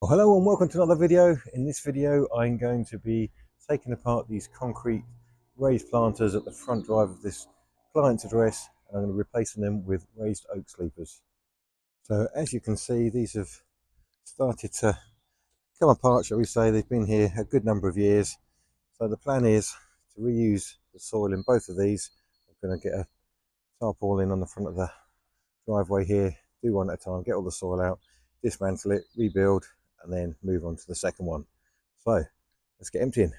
Well, hello and welcome to another video. In this video I'm going to be taking apart these concrete raised planters at the front drive of this client's address, and I'm going to be replacing them with raised oak sleepers. So as you can see, these have started to come apart, shall we say. They've been here a good number of years, so the plan is to reuse the soil in both of these. I'm going to get a tarpaulin on the front of the driveway here, do one at a time, get all the soil out, dismantle it, rebuild, and then move on to the second one. So let's get emptying.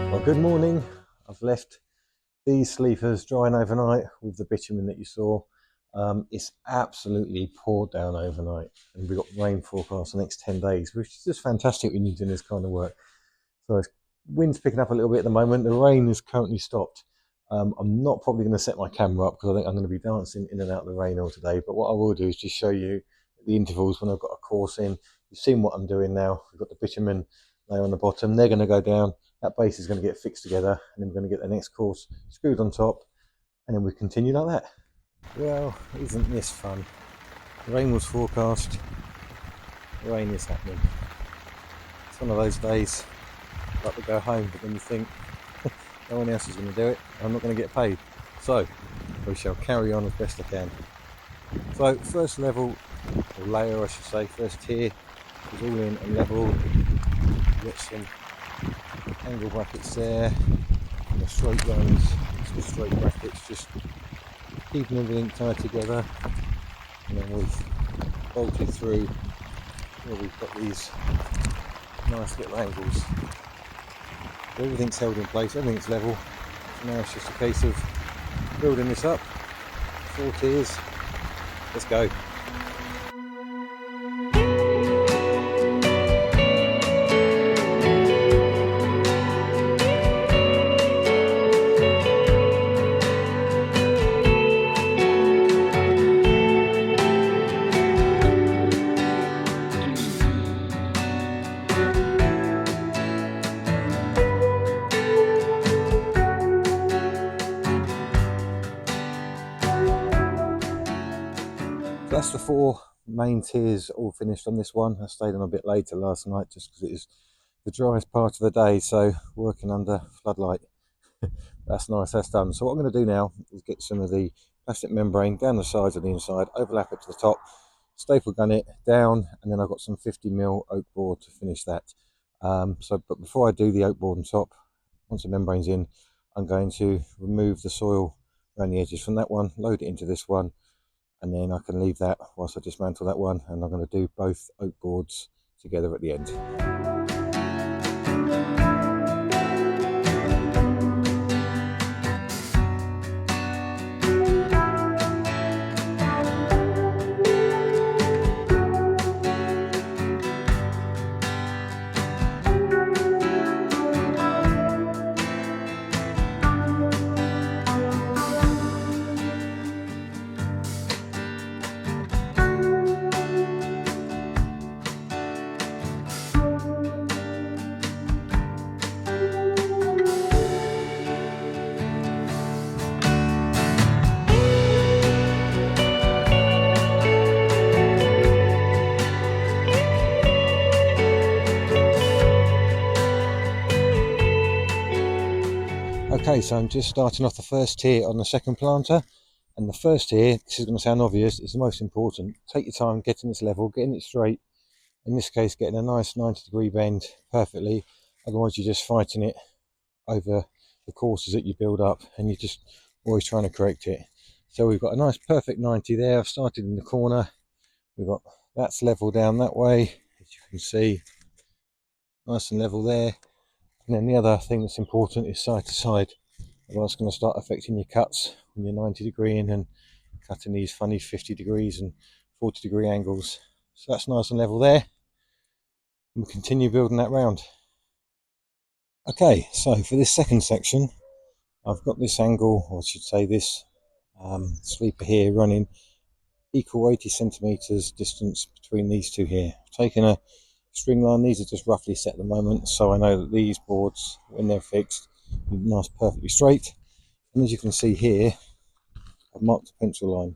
Well, good morning. I've left these sleepers drying overnight with the bitumen that you saw. It's absolutely poured down overnight, and we've got rain forecast the next 10 days, which is just fantastic when you're doing this kind of work. So wind's picking up a little bit at the moment. The rain has currently stopped. I'm not probably going to set my camera up because I think I'm going to be dancing in and out of the rain all today. But what I will do is just show you the intervals when I've got a course in. You've seen what I'm doing now. We've got the bitumen layer on the bottom. They're going to go down. That base is going to get fixed together, and then we're going to get the next course screwed on top, and then we continue like that. Well, isn't this fun? The rain was forecast. The rain is happening. It's one of those days like to go home, but then you think no one else is going to do it. I'm not going to get paid, so we shall carry on as best I can. So first level, or layer I should say, first tier is all in and level. Get some angle brackets there, and the straight ones, some straight brackets, just keeping everything tied together. And then we've bolted through where we've got these nice little angles. So everything's held in place, everything's level. So now it's just a case of building this up. 4 tiers. Let's go. That's the 4 main tiers all finished on this one. I stayed on a bit later last night just because it was the driest part of the day, so working under floodlight. That's nice, that's done. So what I'm going to do now is get some of the plastic membrane down the sides and the inside, overlap it to the top, staple gun it down, and then I've got some 50mm oak board to finish that. But before I do the oak board on top, once the membrane's in, I'm going to remove the soil around the edges from that one, load it into this one, and then I can leave that whilst I dismantle that one, and I'm going to do both oak boards together at the end. Okay, so I'm just starting off the first tier on the second planter, and the first tier, this is going to sound obvious, is the most important. Take your time getting this level, getting it straight, in this case getting a nice 90-degree bend perfectly, otherwise you're just fighting it over the courses that you build up and you're just always trying to correct it. So we've got a nice perfect 90 there. I've started in the corner, we've got that's level down that way, as you can see, nice and level there. And then the other thing that's important is side to side. Otherwise, it's going to start affecting your cuts when you're 90-degree in and cutting these funny 50 degrees and 40-degree angles. So that's nice and level there. And we'll continue building that round. Okay, so for this second section, I've got this angle, or I should say this sleeper here, running equal 80 centimeters distance between these two here. I've taken a string line, these are just roughly set at the moment, so I know that these boards, when they're fixed, will be nice perfectly straight. And as you can see here, I've marked a pencil line,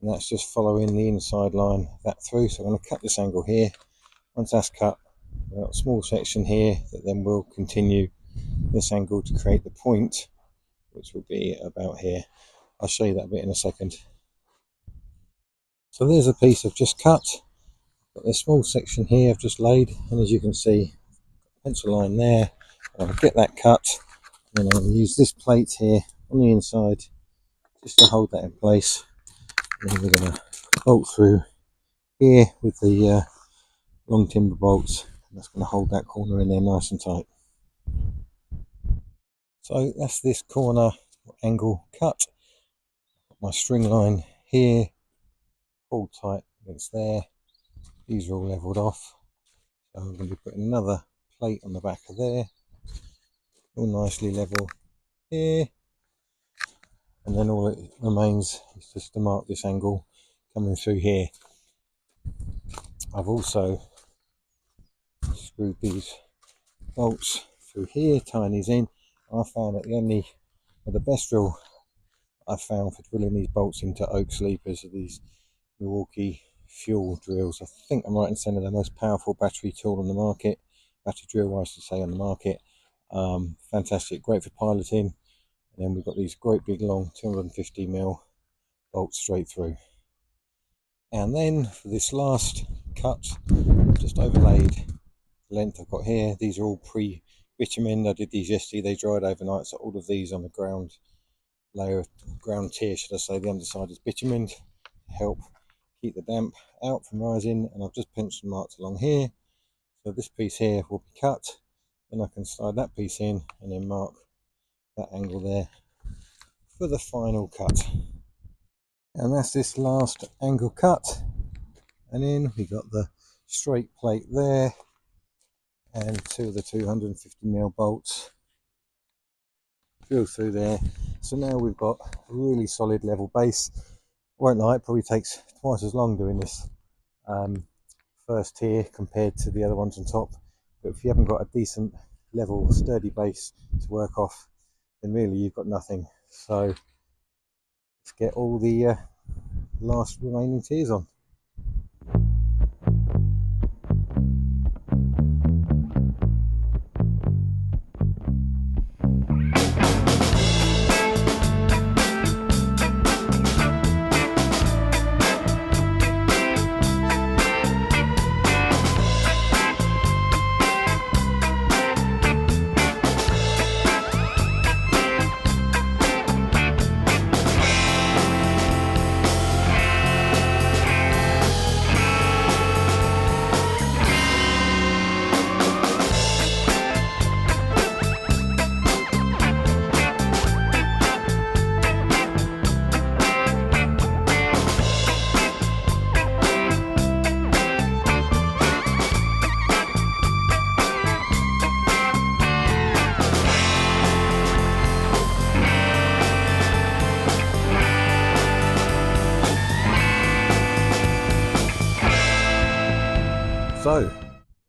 and that's just following the inside line that through. So I'm going to cut this angle here. Once that's cut, I've got a small section here that then will continue this angle to create the point, which will be about here. I'll show you that bit in a second. So there's a piece I've just cut. Got this small section here I've just laid, and as you can see, pencil line there. I'll get that cut, and I'll use this plate here on the inside just to hold that in place. And then we're going to bolt through here with the long timber bolts, and that's going to hold that corner in there nice and tight. So that's this corner angle cut. Got my string line here, pulled tight against there. These are all levelled off. So I'm going to be putting another plate on the back of there, all nicely level here. And then all it remains is just to mark this angle coming through here. I've also screwed these bolts through here, tying these in. I found that the best drill I've found for drilling these bolts into oak sleepers are these Milwaukee fuel drills. I think I'm right in saying they're the most powerful battery tool on the market, battery drill I should say on the market. Fantastic, great for piloting. And then we've got these great big long 250mm bolts straight through. And then for this last cut, I've just overlaid the length I've got here. These are all pre-bitumen. I did these yesterday, they dried overnight, so all of these on the ground layer, ground tier should I say, the underside is bitumen to help keep the damp out from rising. And I've just pencil marked along here, so this piece here will be cut, then I can slide that piece in and then mark that angle there for the final cut. And that's this last angle cut, and then we got the straight plate there and two of the 250mm bolts drilled through there. So now we've got a really solid level base. Won't lie, it probably takes twice as long doing this first tier compared to the other ones on top, but if you haven't got a decent level sturdy base to work off, then really you've got nothing. So let's get all the last remaining tiers on. So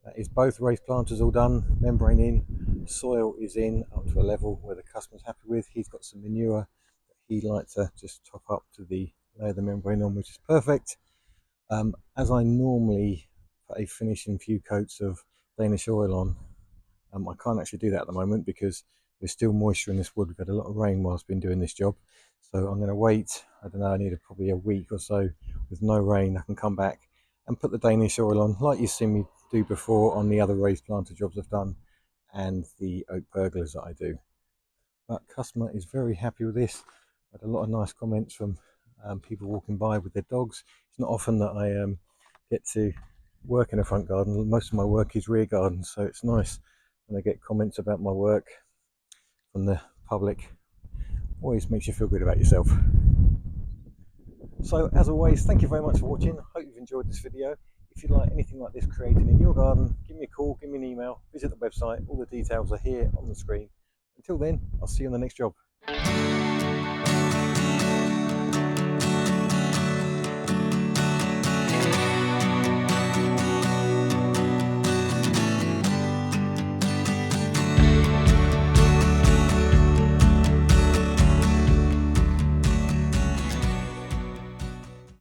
that is both raised planters all done, membrane in, soil is in up to a level where the customer's happy with. He's got some manure that he'd like to just top up to lay the membrane on, which is perfect. As I normally put a finishing few coats of Danish oil on, I can't actually do that at the moment because there's still moisture in this wood. We've had a lot of rain whilst I've been doing this job, so I'm going to wait. I don't know, I need probably a week or so with no rain. I can come back and put the Danish oil on like you've seen me do before on the other raised planter jobs I've done and the oak pergolas that I do. But customer is very happy with this. I had a lot of nice comments from people walking by with their dogs. It's not often that I get to work in a front garden. Most of my work is rear garden, so it's nice when I get comments about my work from the public. Always makes you feel good about yourself. So as always, thank you very much for watching. Hope you've enjoyed this video. If you'd like anything like this created in your garden, give me a call, give me an email, visit the website. All the details are here on the screen. Until then, I'll see you on the next job.